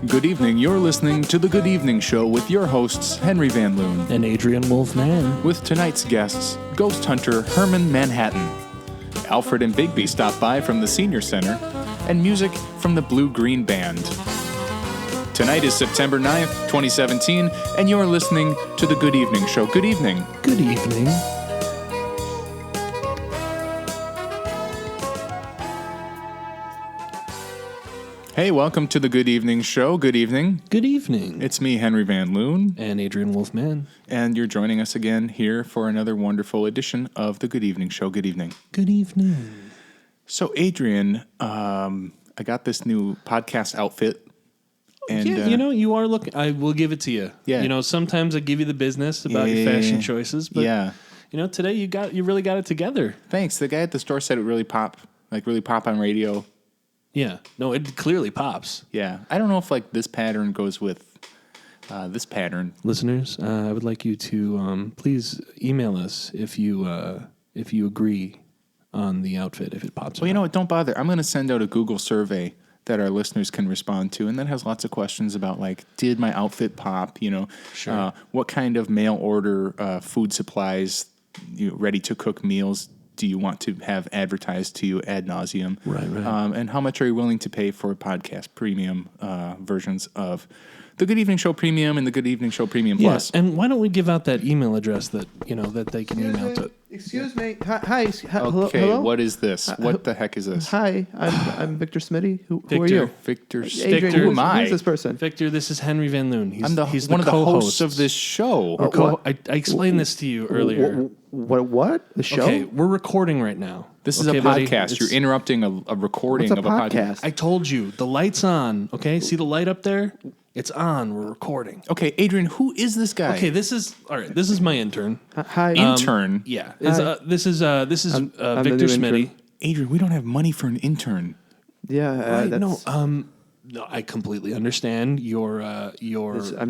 Good evening. You're listening to The Good Evening Show with your hosts, Henry Van Loon. And Adrian Wolfman. With tonight's guests, ghost hunter Herman Manhattan. Alfred and Bigby stop by from the Senior Center, and music from the Blue Green Band. Tonight is September 9th, 2017, and you're listening to The Good Evening Show. Good evening. Good evening. Hey, welcome to The Good Evening Show. Good evening. Good evening. It's me, Henry Van Loon. And Adrian Wolfman. And you're joining us again here for another wonderful edition of The Good Evening Show. Good evening. Good evening. So, Adrian, I got this new podcast outfit. And, yeah, you are looking. I will give it to you. Yeah. Sometimes I give you the business about your fashion choices, but today you really got it together. Thanks. The guy at the store said it really pop on radio. Yeah. No, it clearly pops. Yeah. I don't know if this pattern goes with this pattern. Listeners, I would like you to please email us if you agree on the outfit, if it pops. Well, you know what? Don't bother. I'm going to send out a Google survey that our listeners can respond to, and that has lots of questions about did my outfit pop? Sure. What kind of mail order food supplies, ready to cook meals do you want to have advertised to you ad nauseum? Right. And how much are you willing to pay for podcast premium versions of the Good Evening Show Premium and the Good Evening Show Premium Plus? And why don't we give out that email address that that they can email to? Excuse me. Hi. Okay, hello? What is this? What the heck is this? Hi, I'm Victor Smitty. Who Victor. are you? Victor. Adrian, Who am I? Who's this person? Victor, this is Henry Van Loon. I'm one of the hosts of this show. I explained this to you earlier. What? The show? Okay, we're recording right now. This is a podcast. You're interrupting a recording What's of a podcast. I told you, the light's on, okay? See the light up there? It's on. We're recording. Okay, Adrian, who is this guy? Okay, this is my intern. Hi. Intern? Yeah. Hi. This is I'm Victor the new Smitty. intern. Adrian, we don't have money for an intern. Yeah. No, I completely understand your I'm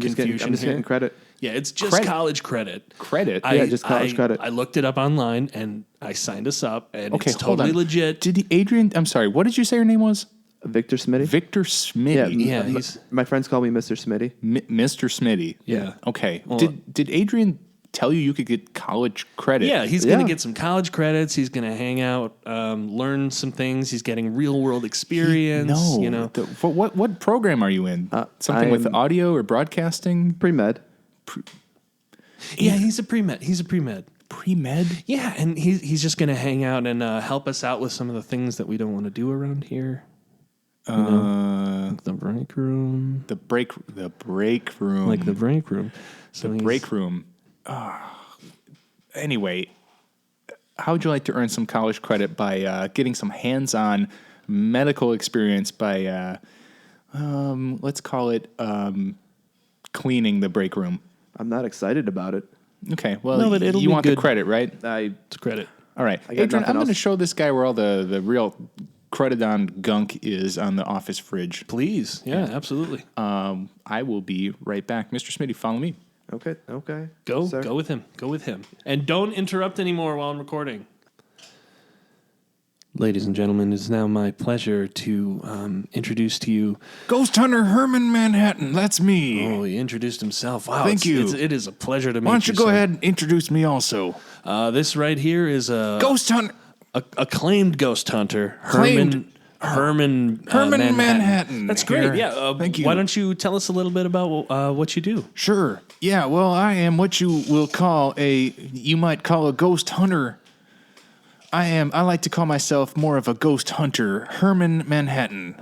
just confusion getting here. credit. Yeah, it's just Credit? college credit. Credit? Just college credit. I looked it up online and I signed us up, and Okay, it's hold totally on. legit. Adrian, I'm sorry, what did you say your name was? Victor Smitty. Victor Smitty. Yeah, my friends call me Mr. Smitty. Mr. Smitty. Yeah. Okay. Well, did Adrian tell you could get college credit? Yeah, he's going to Yeah. get some college credits. He's going to hang out, learn some things. He's getting real world experience. No. What program are you in? Something with I'm- audio or broadcasting? Pre-med. Yeah, he's a pre-med. Pre-med? Yeah, and he's just going to hang out and help us out with some of the things that we don't want to do around here. Like the break room. The break room. Like the break room. So The break room. Anyway, how would you like to earn some college credit by getting some hands-on medical experience by, let's call it, cleaning the break room? I'm not excited about it. Okay, well, No, but it'll you be want the good. credit, right? It's credit. All right. I got Adrian, nothing I'm going to else. show this guy where all the real credit-on gunk is on the office fridge. Please. Yeah, absolutely. I will be right back. Mr. Smitty, follow me. Okay. Go Sir. with him. Go with him. And don't interrupt anymore while I'm recording. Ladies and gentlemen, it is now my pleasure to introduce to you. Ghost Hunter Herman Manhattan, that's me. Oh, he introduced himself. Wow, Thank you. It is a pleasure to meet you. Why don't you go sir. ahead and introduce me also? This right here is a Ghost Hunter acclaimed ghost hunter, Acclaimed. Herman Manhattan. That's great. Here. Yeah. Thank you. Why don't you tell us a little bit about what you do? Sure. Yeah, well, I am what you will call you might call a ghost hunter. I like to call myself more of a ghost hunter, Herman Manhattan.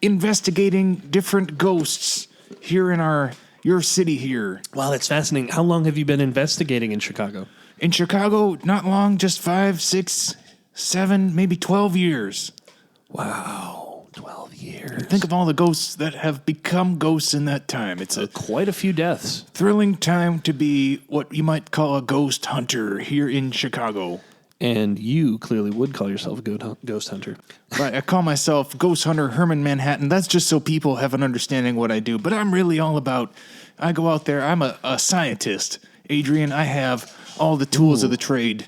Investigating different ghosts here in your city here. Wow, that's fascinating. How long have you been investigating in Chicago? In Chicago, not long, just 5, 6, 7, maybe 12 years. Wow, 12 years. Think of all the ghosts that have become ghosts in that time. It's a Quite a few deaths. thrilling time to be what you might call a ghost hunter here in Chicago. And you clearly would call yourself a ghost hunter. Right, I call myself Ghost Hunter Herman Manhattan. That's just so people have an understanding what I do. But I'm really all about, I go out there, I'm a scientist. Adrian, I have all the tools of the trade.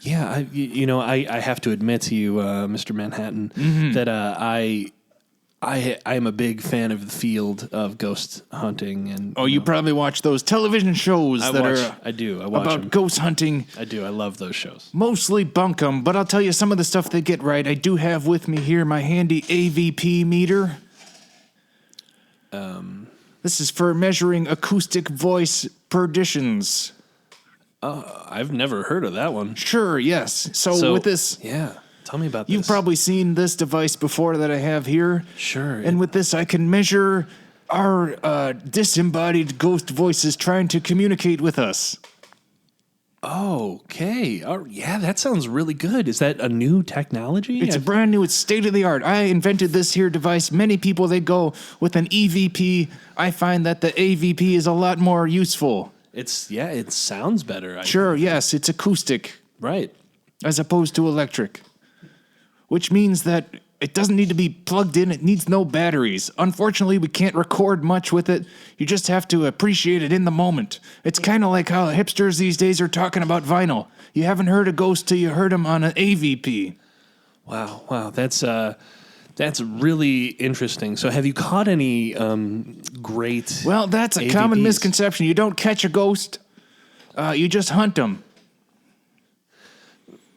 Yeah, I have to admit to you, Mr. Manhattan, that I am a big fan of the field of ghost hunting, and You probably watch those television shows I are watch about them. ghost hunting. I do. I love those shows. Mostly bunkum, but I'll tell you some of the stuff they get right. I do have with me here my handy AVP meter. This is for measuring acoustic voice perditions. I've never heard of that one. Sure, yes. So with this, yeah, tell me about this. you've probably seen this device before that I have here. Sure. And with this, I can measure our disembodied ghost voices trying to communicate with us. Okay. Yeah, that sounds really good. Is that a new technology? It's brand new. It's state of the art. I invented this here device. Many people, they go with an EVP. I find that the AVP is a lot more useful. It sounds better. Sure, yes, it's acoustic Right. as opposed to electric, which means that it doesn't need to be plugged in. It needs no batteries. Unfortunately, we can't record much with it. You just have to appreciate it in the moment. It's kind of like how hipsters these days are talking about vinyl. You haven't heard a ghost till you heard him on an AVP. Wow. That's really interesting. So have you caught any great... Well, that's a common AVPs? misconception. You don't catch a ghost. You just hunt them.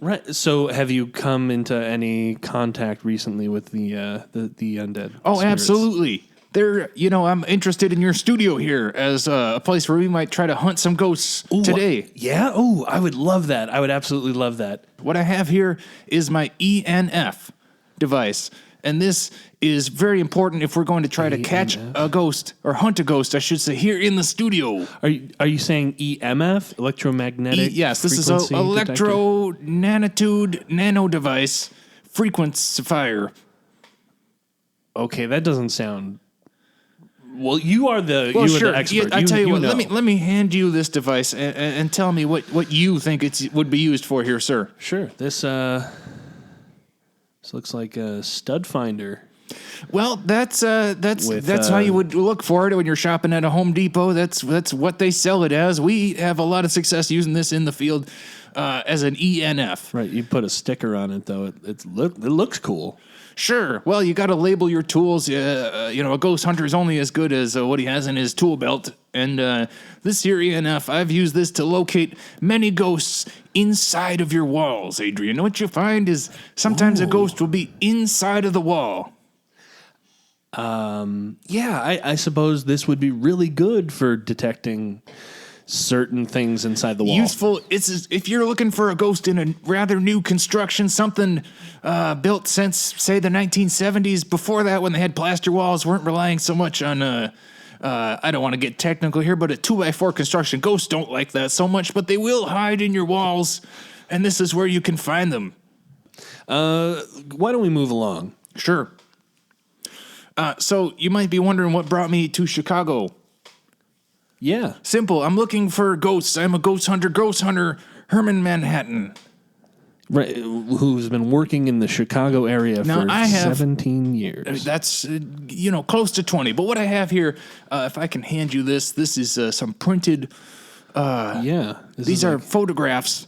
Right. So have you come into any contact recently with the undead? Oh, spirits? absolutely. I'm interested in your studio here as a place where we might try to hunt some ghosts today. Yeah? Oh, I would love that. I would absolutely love that. What I have here is my ENF device. And this is very important if we're going to try to catch a ghost, or hunt a ghost, I should say, here in the studio. Are you saying EMF, electromagnetic? Yes, this is an frequency electro-nanitude nano device, frequency. Okay, that doesn't sound... Well, you are the expert. Yeah, I tell you what, know. let me hand you this device and tell me what you think it would be used for here, sir. Sure. This looks like a stud finder. Well, that's how you would look for it when you're shopping at a Home Depot. That's what they sell it as. We have a lot of success using this in the field as an ENF. Right. You put a sticker on it though. It looks cool. Sure. Well, you got to label your tools. A ghost hunter is only as good as what he has in his tool belt. And this here ENF, I've used this to locate many ghosts inside of your walls, Adrian. What you find is sometimes a ghost will be inside of the wall. Yeah, I suppose this would be really good for detecting certain things inside the wall. Useful. If you're looking for a ghost in a rather new construction, something built since, say, the 1970s. Before that, when they had plaster walls, weren't relying so much on, I don't want to get technical here, but a 2x4 construction. Ghosts don't like that so much, but they will hide in your walls, and this is where you can find them. Why don't we move along? Sure. So you might be wondering what brought me to Chicago. Yeah. Simple. I'm looking for ghosts. I'm a ghost hunter, Herman Manhattan. Right, who's been working in the Chicago area Now, for I have 17 years. That's, close to 20. But what I have here, if I can hand you this is some printed... These are photographs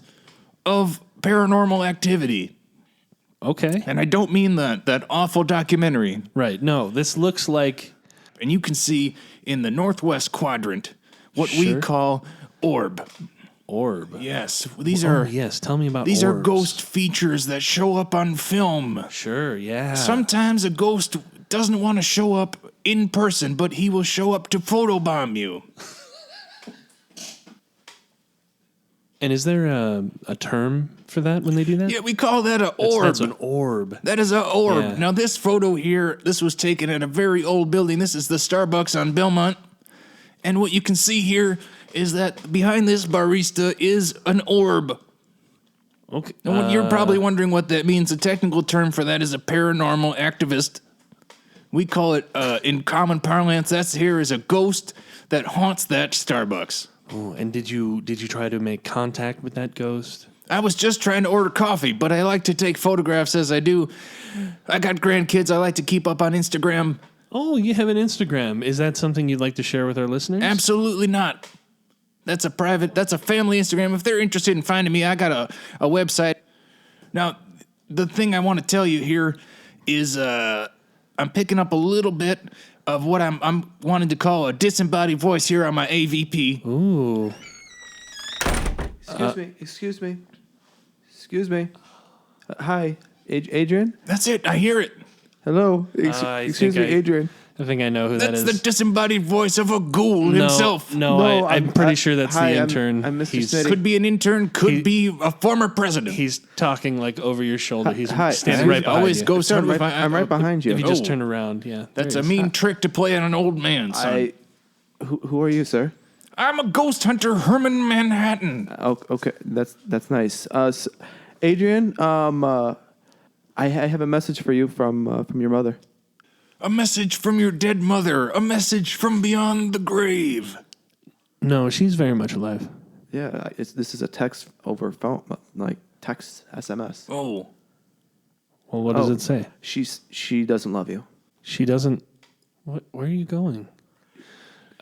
of paranormal activity. Okay. And I don't mean that awful documentary. Right, no, this looks like... And you can see in the northwest quadrant what we call orb. Orb. Yes, these are... yes, tell me about These orbs. are ghost features that show up on film. Sure, yeah. Sometimes a ghost doesn't want to show up in person, but he will show up to photobomb you. And is there a term for that when they do that? Yeah, we call that an orb. That's an orb. That is an orb. Yeah. Now, this photo here, this was taken at a very old building. This is the Starbucks on Belmont. And what you can see here is that behind this barista is an orb. Okay. Now, you're probably wondering what that means. The technical term for that is a paranormal activist. We call it, in common parlance, that's here is a ghost that haunts that Starbucks. Oh, and did you try to make contact with that ghost? I was just trying to order coffee, but I like to take photographs as I do. I got grandkids I like to keep up on Instagram. Oh, you have an Instagram. Is that something you'd like to share with our listeners? Absolutely not. That's a family Instagram. If they're interested in finding me, I got a website. Now, the thing I want to tell you here is I'm picking up a little bit of what I'm wanting to call a disembodied voice here on my AVP. Ooh. Excuse me. Hi, Adrian? That's it. I hear it. Hello? I Excuse think me, Adrian. I think I know who that That's is. the disembodied voice of a ghoul himself. No, I'm pretty sure that's hi, the I'm- intern. I'm Mr. He's, Smitty. Could be an intern, could be a former president. he's talking like over your shoulder. He's Hi. standing right behind always you. goes Sir, under I'm right behind you. If you just turn around, yeah. That's there a he is. mean trick to play on an old man, son. Who are you, sir? I'm a ghost hunter, Herman Manhattan. Oh, okay, that's nice. Adrian, I have a message for you from your mother. A message from your dead mother. A message from beyond the grave. No, she's very much alive. Yeah, this is a text over phone, like text SMS. Oh. Well, what does it say? She doesn't love you. She doesn't. Where are you going?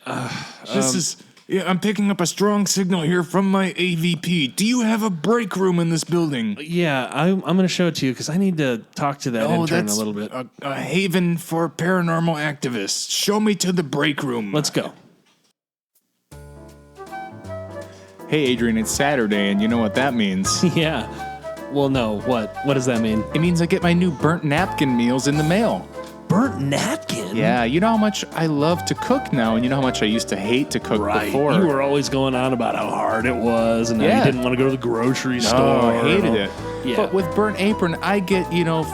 This is... Yeah, I'm picking up a strong signal here from my AVP. Do you have a break room in this building? Yeah, I'm going to show it to you because I need to talk to that intern a little bit. A haven for paranormal activists. Show me to the break room. Let's go. Hey, Adrian, it's Saturday, and you know what that means. Yeah. Well, no. What? What does that mean? It means I get my new burnt napkin meals in the mail. Burnt napkin? Yeah, you know how much I love to cook now, and you know how much I used to hate to cook before. You were always going on about how hard it was, and how Yeah. you didn't want to go to the grocery store. Oh, I hated and all- it. Yeah. But with Burnt Apron, I get,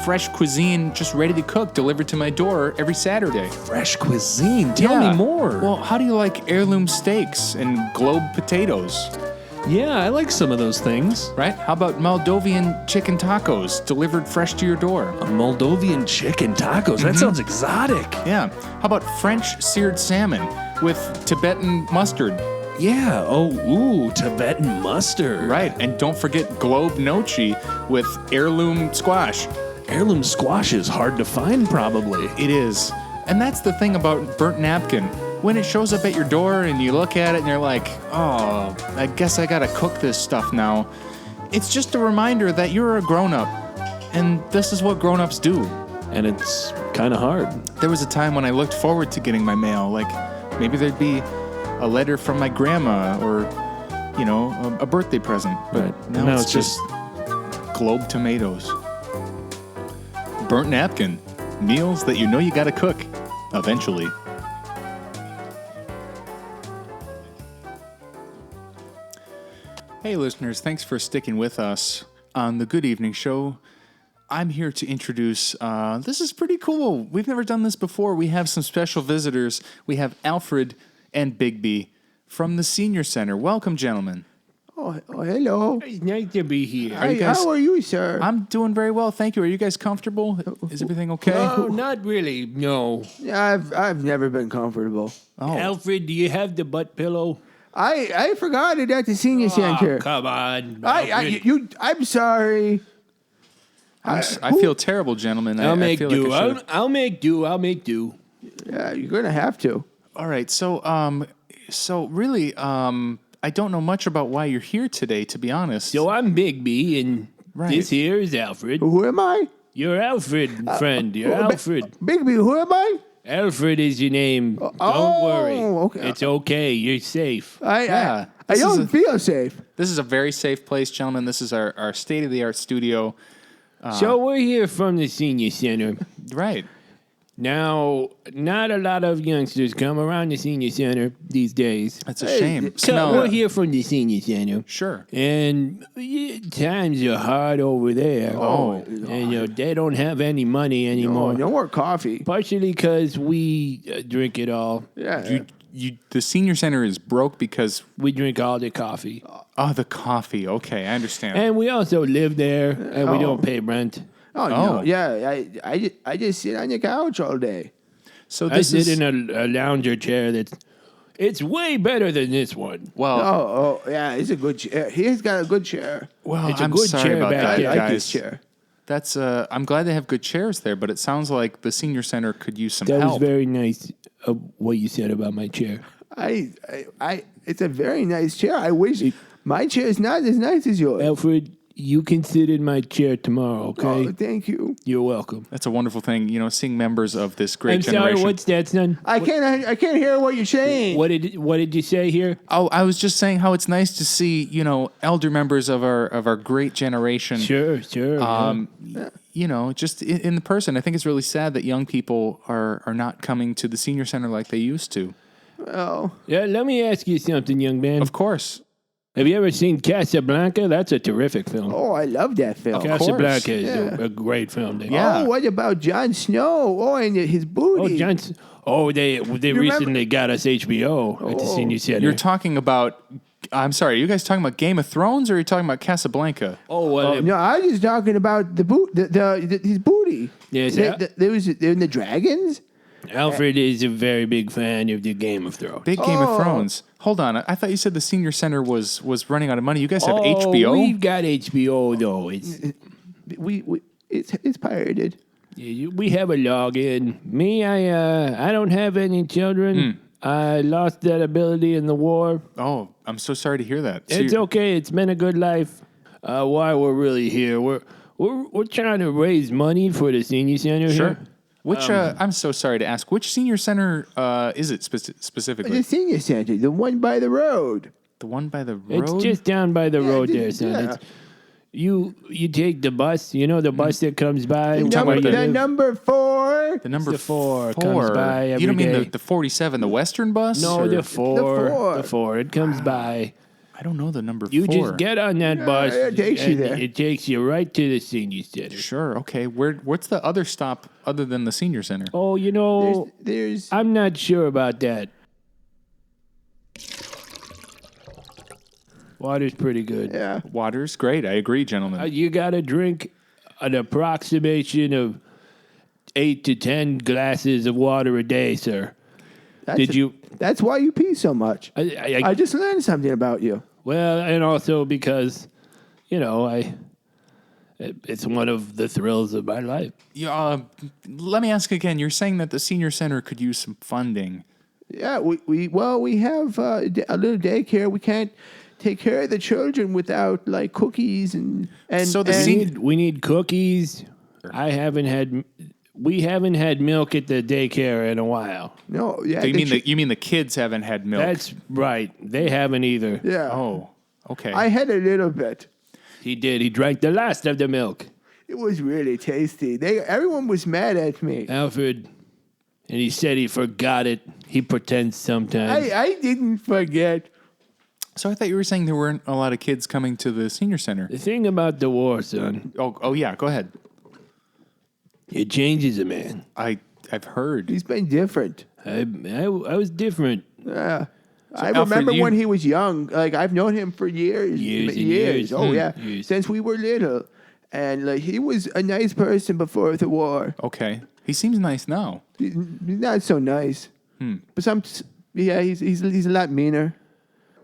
fresh cuisine just ready to cook delivered to my door every Saturday. Fresh cuisine. Tell me more. Well, how do you like heirloom steaks and globe potatoes? yeah, I like some of those things. Right? How about Moldovan chicken tacos delivered fresh to your door? A Moldovan chicken tacos. That sounds exotic. Yeah. How about French seared salmon with Tibetan mustard? Yeah. Oh, ooh, Tibetan mustard. Right. And don't forget globe nochi with heirloom squash. Heirloom squash is hard to find, probably. It is. And that's the thing about burnt napkin. When it shows up at your door and you look at it and you're like, oh, I guess I gotta cook this stuff now. It's just a reminder that you're a grown-up. And this is what grown-ups do. And it's kind of hard. There was a time when I looked forward to getting my mail. Like, maybe there'd be a letter from my grandma or, a birthday present. But Right. now it's just globe tomatoes. Burnt napkin. Meals that you know you gotta cook. Eventually. Hey listeners, thanks for sticking with us on the Good Evening Show. I'm here to introduce, this is pretty cool. We've never done this before. We have some special visitors. We have Alfred and Bigby from the Senior Center. Welcome, gentlemen. Oh, hello. It's nice to be here. How are you, sir? I'm doing very well, thank you. Are you guys comfortable? Is everything okay? Oh, not really. No. I've never been comfortable. Oh, Alfred, do you have the butt pillow? I forgot it at the senior center. Come on. I'm sorry. I feel terrible, gentlemen. I'll make feel like do. I should've- I'll make do. I'll make do. Yeah, you're gonna have to. All right, so really, I don't know much about why you're here today, to be honest. So I'm Bigby, and Right. this here is Alfred. Who am I? You're Alfred, friend. You're Alfred. Bigby, who am I? Alfred is your name. Don't worry. okay. It's okay. You're safe. I This is don't feel safe. This is a very safe place, gentlemen. This is our state-of-the-art studio. So we're here from the senior center. Right. Now, not a lot of youngsters come around the senior center these days. That's a shame. So we're here from the senior center. Sure. And times are hard over there. Oh. And they don't have any money anymore. No more coffee. Partially because we drink it all. Yeah. The Senior Center is broke because... We drink all the coffee. Oh, the coffee. Okay, I understand. And we also live there, and we don't pay rent. Oh, Oh. no. Yeah. I just sit on the couch all day. So I this sit is... in a lounger chair it's way better than this one. Well, Oh, yeah. It's a good chair. He's got a good chair. well, it's a I'm good sorry chair about back that, there. I like guys. his chair. That's I'm glad they have good chairs there, but it sounds like the Senior Center could use some That help. was very nice of what you said about my chair. It's a very nice chair. I wish my chair is not as nice as yours. Alfred, You can sit in my chair tomorrow, okay? Oh, thank you. You're welcome. That's a wonderful thing, seeing members of this great I'm generation. sorry, what's that, son? I can't hear what you're saying. What did you say here? Oh, I was just saying how it's nice to see, elder members of our great generation. Sure. Just in the person. I think it's really sad that young people are not coming to the senior center like they used to. Oh. Yeah, let me ask you something, young man. Of course. Have you ever seen Casablanca? That's a terrific film. Oh, I love that film. Casablanca is a great film. Yeah. Oh, what about Jon Snow? Oh, and his booty. They recently got us HBO at the senior center. You're talking about... I'm sorry, are you guys talking about Game of Thrones or are you talking about Casablanca? No, I was just talking about his booty. Yes, there was the dragons. Alfred is a very big fan of the Game of Thrones. Big Game of Thrones. Hold on, I thought you said the senior center was running out of money. You guys have HBO? We've got HBO though. It's pirated. We have a login. Me, I don't have any children. I lost that ability in the war. Oh, I'm so sorry to hear that. So It's okay. It's been a good life. Why we're really here? We're trying to raise money for the senior center Sure. here. Which I'm so sorry to ask. Which senior center is it specifically? The senior center, the one by the road. The one by the road. It's just down by the road there, son. yeah. It's, you take the bus. You know the bus that comes by. The number 4. The number The 4 4 comes by every You don't mean day. the 47, the Western bus? No, or- the 4. The 4. It comes by. I don't know the number 4. You just get on that bus. it takes you and there. It takes you right to the senior center. Sure. Okay. What's the other stop other than the senior center? Oh, There's I'm not sure about that. Water's pretty good. yeah. Water's great. I agree, gentlemen. You got to drink an approximation of 8 to 10 glasses of water a day, sir. That's why you pee so much. I I just learned something about you. Well, and also because, it's one of the thrills of my life. Let me ask again. You're saying that the senior center could use some funding. Yeah, we have a little daycare. We can't take care of the children without like cookies and So the and We need cookies. We haven't had milk at the daycare in a while. no, yeah. So you mean the kids haven't had milk? That's right. They haven't either. yeah. Oh, okay. I had a little bit. He did. He drank the last of the milk. It was really tasty. Everyone was mad at me. Alfred, and he said he forgot it. He pretends sometimes. I didn't forget. So I thought you were saying there weren't a lot of kids coming to the senior center. The thing about the war, son, Oh yeah. Go ahead. it changes a man. I've heard. He's been different. I was different. Yeah. I Alfred, remember when he was young. Like I've known him for years. Years and years. Oh yeah. Years. Since we were little. And like he was a nice person before the war. Okay. He seems nice now. He's not so nice. But he's a lot meaner.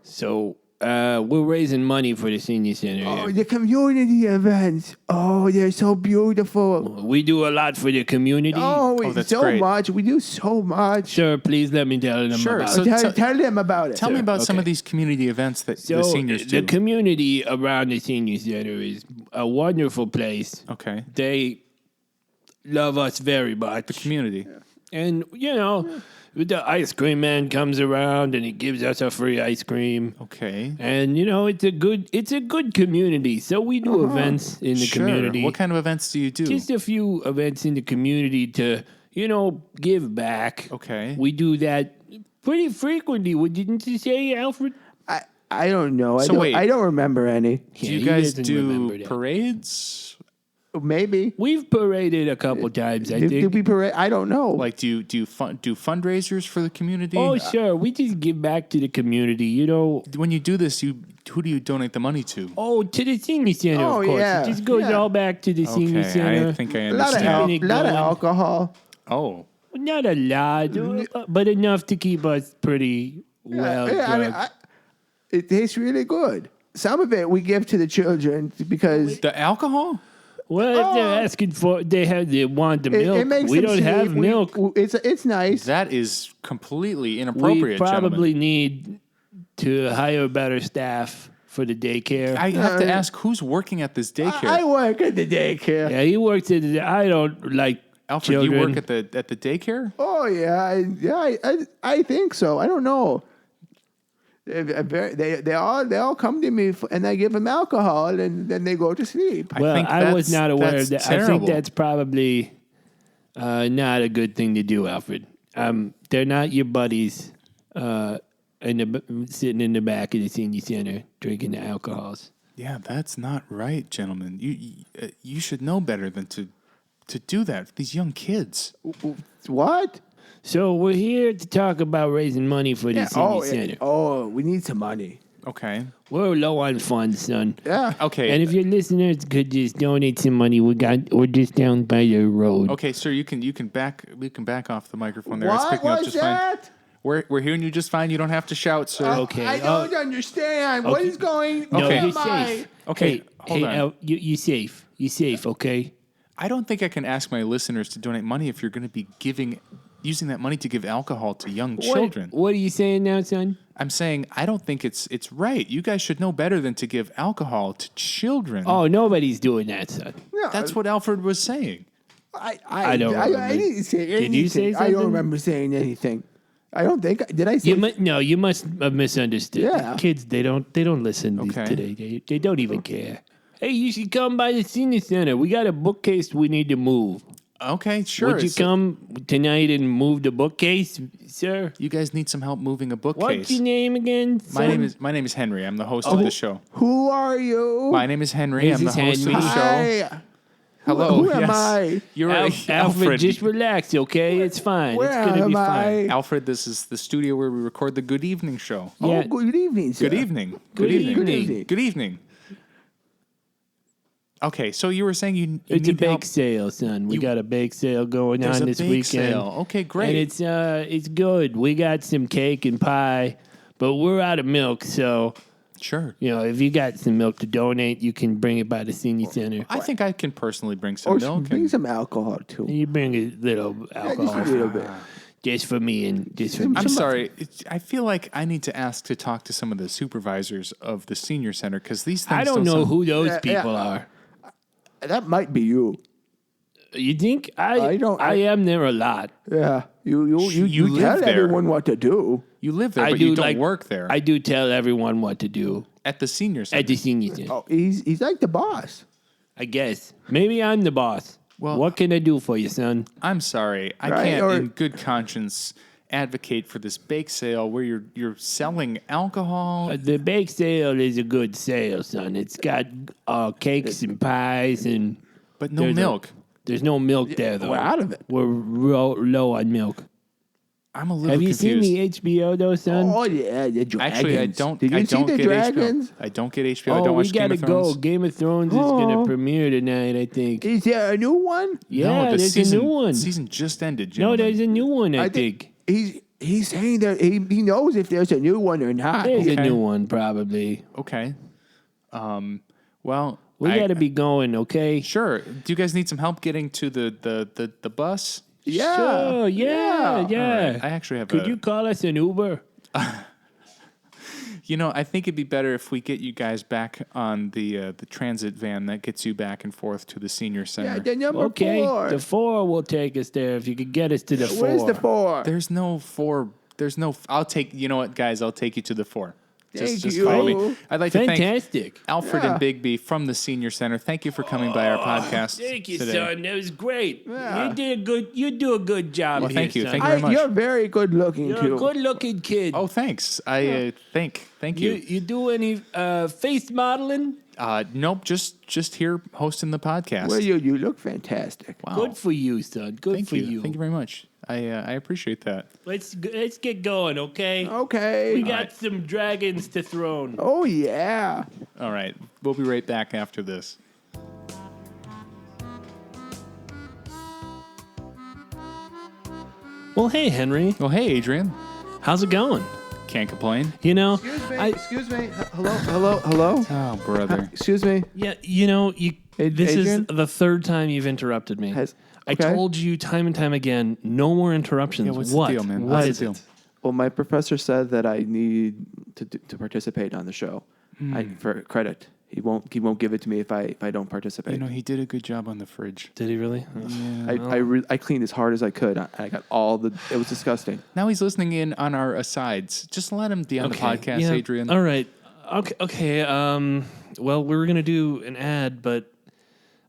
So we're raising money for the senior center. Oh, here. the community events. Oh, they're so beautiful. We do a lot for the community. Oh, that's so great. much. We do so much. Sir, please let me tell them Sure, about so- it. Tell them about it. Tell me about some Okay. of these community events that So the seniors do. the community around the senior center is a wonderful place. Okay. They love us very much. Community. And, the ice cream man comes around and he gives us a free ice cream. Okay. And, it's a good community. So we do events in the Sure. community. What kind of events do you do? Just a few events in the community to, give back. Okay. We do that pretty frequently. Didn't you say, Alfred? I don't know. So wait. I don't remember any. Do Yeah, you he guys doesn't do remember that. parades? Maybe. We've paraded a couple times, I think. Did we parade? I don't know. Like, do you do fundraisers for the community? Oh, sure. We just give back to the community, When you do this, who do you donate the money to? Oh, to the senior center, Oh, of course. yeah, It just goes yeah. all back to the senior Okay, center. I think I a lot of, understand. Keeping it lot of going. alcohol. Oh, Not a lot, but enough to keep us pretty well drugged. It tastes really good. Some of it we give to the children because the alcohol? Well, if they're asking for, they want the milk. it makes We them don't sleep. have milk. It's nice. That is completely We inappropriate, probably gentlemen. need to hire better staff for the daycare. I have to ask, who's working at this daycare? I work at the daycare. Yeah, he works at the. I don't like Alfred, children. you work at the daycare? Oh yeah, I think so. I don't know. They all come to me and I give them alcohol and then they go to sleep. Well, think I was that's- not aware of that's that. I think terrible. that's probably not a good thing to do, Alfred. They're not your buddies sitting in the back of the senior center drinking the alcohols. Yeah, that's not right, gentlemen. You should know better than to do that. These young kids. What? So we're here to talk about raising money for the senior center. Oh, we need some money. Okay. We're low on funds, son. Yeah. Okay. And if your listeners could just donate some money, we're just down by the road. Okay, sir, you can back off the microphone there. It's What picking up was just fine. that? We're hearing you just fine. You don't have to shout, sir. Okay. I don't understand. What okay. is going No, Okay. on? you're safe. Okay, Hey, hold on. you safe. You safe, okay? I don't think I can ask my listeners to donate money if you're going to be using that money to give alcohol to young children. What are you saying now, son? I'm saying I don't think it's right. You guys should know better than to give alcohol to children. Oh, nobody's doing that, son. No, That's what Alfred was saying. I don't remember. I didn't say anything. Did you say I something? don't remember saying anything. I don't think. Did I say? You must have misunderstood. Yeah. Kids, they don't listen Okay. today. They don't even care. Hey, you should come by the senior center. We got a bookcase we need to move. Okay, sure. Would you So come tonight and move the bookcase, sir? You guys need some help moving a bookcase. What's your name again? My son? name is Henry. I'm the host of the show. Who are you? My name is Henry. This I'm the is host Henry. of the show. Hi. Hello. Who am yes. I? You're Alfred, Alfred. just relax, okay? It's fine. Where It's gonna be am fine. I? Alfred, this is the studio where we record the Good Evening show. Yeah. Oh, good evening, sir. Good evening. Good evening. Good evening. Good evening. Okay, so you were saying you It's a need bake help. sale, son. We got a bake sale going There's on a this bake weekend. sale. Okay, great. And it's good. We got some cake and pie, but we're out of milk, so Sure. if you got some milk to donate, you can bring it by the senior center. I think I can personally bring some Or milk. bring and- some alcohol too. You bring a little Just alcohol a little bit. just for me and just for me. I'm sorry. I feel like I need to ask to talk to some of the supervisors of the senior center because these things I don't know sound- who those Yeah, people yeah. are. That might be you. You think I don't- I am there a lot. Yeah. You You live tell there. everyone what to do. You live there, I but do you don't like- work there. I do tell everyone what to do At the senior center. at the senior center. Oh, he's like the boss. I guess maybe I'm the boss. Well- What can I do for you, son? I'm sorry. I Right, can't, or- in good conscience, advocate for this bake sale where you're selling alcohol. The bake sale is a good sale, son. It's got cakes and pies and But no there's milk. There's no milk there though. We're out of it. We're low on milk. I'm a little Have you confused. seen the HBO though, son? Oh yeah, the dragons. Actually, I don't. Did you I see don't the get dragons? HBO. I don't get HBO. I Oh, don't we watch Game gotta of go. Thrones. Game of Thrones is Oh. gonna premiere tonight, I think. Is there a new one? Yeah, no, the there's season, a new one. Season just ended. No, Gentlemen. there's a new one, I think. He's saying that he knows if there's a new one or not. There's a okay. new one, probably. Okay. Well, We I- gotta be going, okay? Sure. Do you guys need some help getting to the bus? Yeah. Sure, yeah. All right. I actually have Could you call us an Uber? I think it'd be better if we get you guys back on the transit van that gets you back and forth to the senior center. Yeah, the number Okay, 4. the 4 will take us there if you could get us to the 4. Where's the 4? There's no 4. There's no. I'll take. You know what, guys? I'll take you to the 4. Thank just you. follow me. I'd like to thank Fantastic. Alfred Yeah. and Bigby from the senior center. Thank you for coming by our podcast Thank you, today. son. That was great. Yeah. You do a good job Well, here, thank you. son. Thank you very much. You're very good looking You're too. a good-looking kid. Oh, thanks. I thank you. You do any face modeling? Nope. Just here hosting the podcast. Well, you look fantastic. Wow. Good for you, son. Good Thank for you. you. Thank you very much. I appreciate that. Let's get going, okay? Okay. We got some dragons to throne. Oh yeah. All right. We'll be right back after this. Well, hey, Henry. Well, hey, Adrian. How's it going? Can't complain. Excuse me. Hello. Oh, brother. Excuse me. Yeah, this Adrian? is the third time you've interrupted me. Okay. I told you time and time again, no more interruptions. Yeah, what's what? the deal, man? What What's is the deal? it? Well, my professor said that I need to participate on the show. for credit. He won't give it to me if I don't participate. You know, he did a good job on the fridge. Did he really? Yeah. I cleaned as hard as I could. I got it was disgusting. Now he's listening in on our asides. Just let him be on the podcast, yeah. Adrian. All right. Okay. Well, we were going to do an ad, but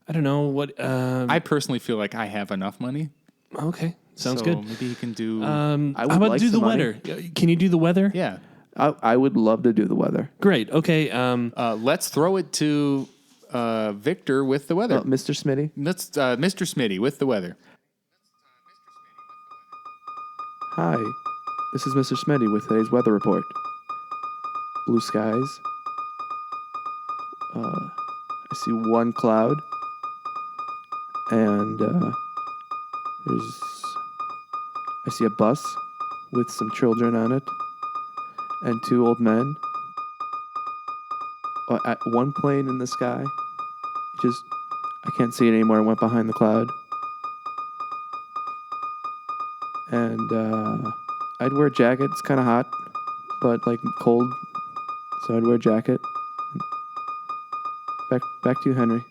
I don't know what... I personally feel like I have enough money. Okay. Sounds so good. Maybe he can do... I would how about like do the some weather? Can you do the weather? yeah. I would love to do the weather. Great. Okay. Let's throw it to Victor with the weather. Mr. Smitty. Let's Mr. Smitty with the weather. Hi, this is Mr. Smitty with today's weather report. Blue skies. I see one cloud, and I see a bus with some children on it, and two old men. One plane in the sky. I can't see it anymore. It went behind the cloud. And I'd wear a jacket. It's kind of hot, but like cold, so I'd wear a jacket. Back to you, Henry.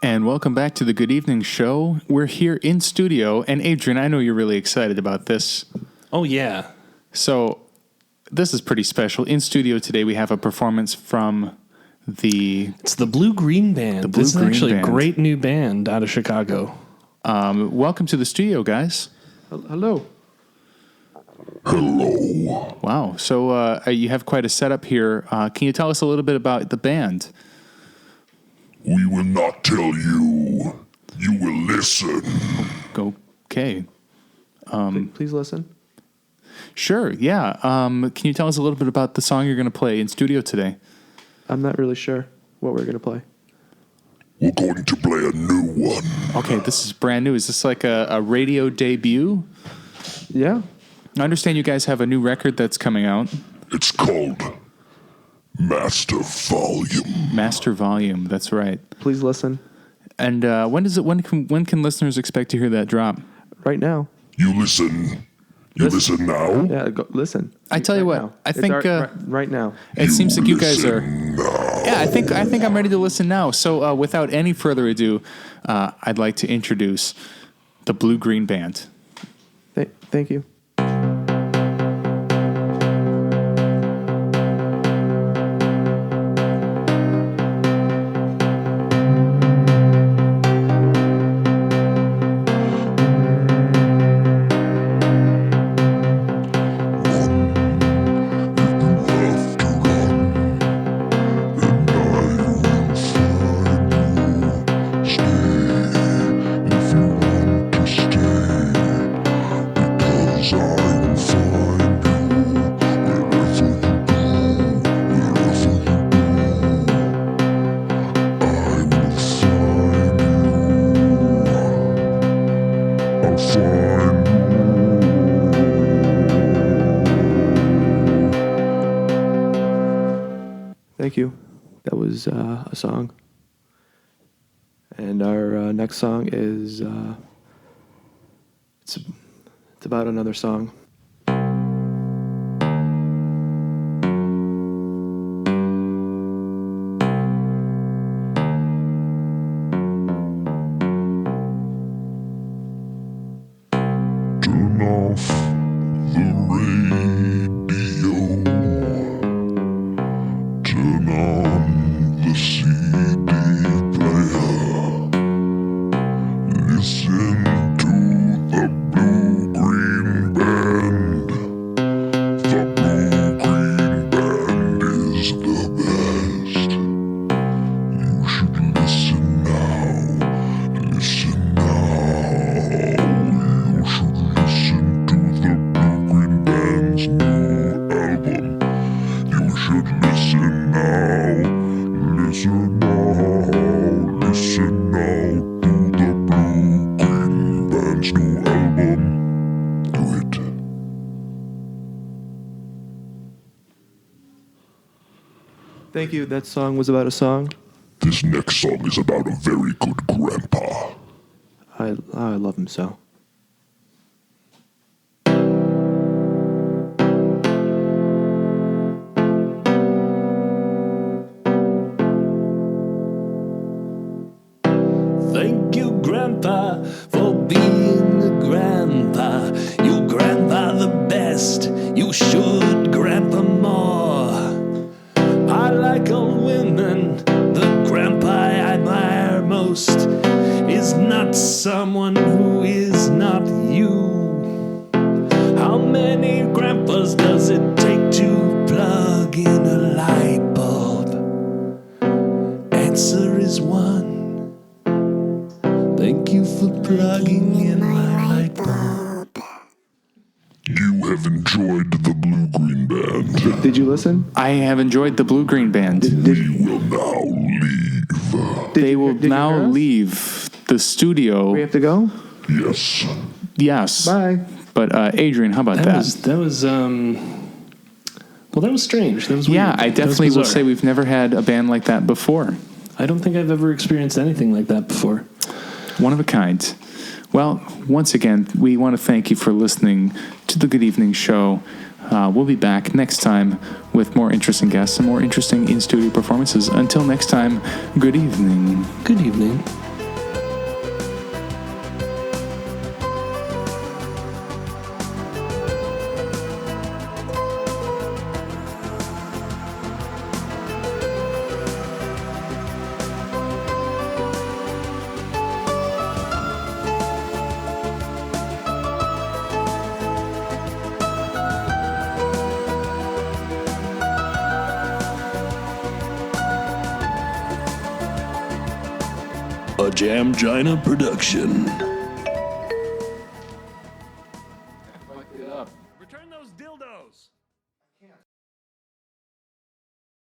And welcome back to the Good Evening Show. We're here in studio, and Adrian, I know you're really excited about this. Oh, yeah. So this is pretty special. In studio today, we have a performance from It's the Blue Green Band. This is actually a great new band out of Chicago. Welcome to the studio, guys. Hello. Hello. Wow. So you have quite a setup here. Can you tell us a little bit about the band? We will not tell you. You will listen. Okay. Please listen. Sure, yeah. Can you tell us a little bit about the song you're going to play in studio today? I'm not really sure what we're going to play. We're going to play a new one. Okay, this is brand new. Is this like a radio debut? Yeah. I understand you guys have a new record that's coming out. It's called Master Volume. Master Volume, that's right. Please listen. And when can listeners expect to hear that drop? Right now. You listen. You listen now? Yeah, listen. I tell you what, now. I think right now. it seems like you guys are. Now. Yeah, I think I'm ready to listen now. So without any further ado, I'd like to introduce the Blue Green Band. Thank you. Thank you. That was a song. And our next song is it's about another song. Turn off the radio. Turn on the CD player. Listen to the Blue Green Band. The Blue Green Band is the best. You should listen now. Listen now. You should listen to the Blue Green Band's new album. You should listen now. Listen now. Listen now to the Blue Green Band's new album. Do it. Thank you. That song was about a song. This next song is about a very good grandpa. I love him so. take to plug in a light bulb? Answer is one. Thank you for plugging in my light bulb. You have enjoyed the Blue Green Band. Did you listen? I have enjoyed the Blue Green Band. We will now leave. They will did you now hear us? leave the studio. We have to go? Yes. Yes. Bye. But Adrian, how about that? That was strange. That was weird. Yeah, I That was definitely will bizarre. say we've never had a band like that before. I don't think I've ever experienced anything like that before. One of a kind. Well, once again, we want to thank you for listening to the Good Evening Show. We'll be back next time with more interesting guests and more interesting in-studio performances. Until next time, good evening. Good evening. A Jam Gina production.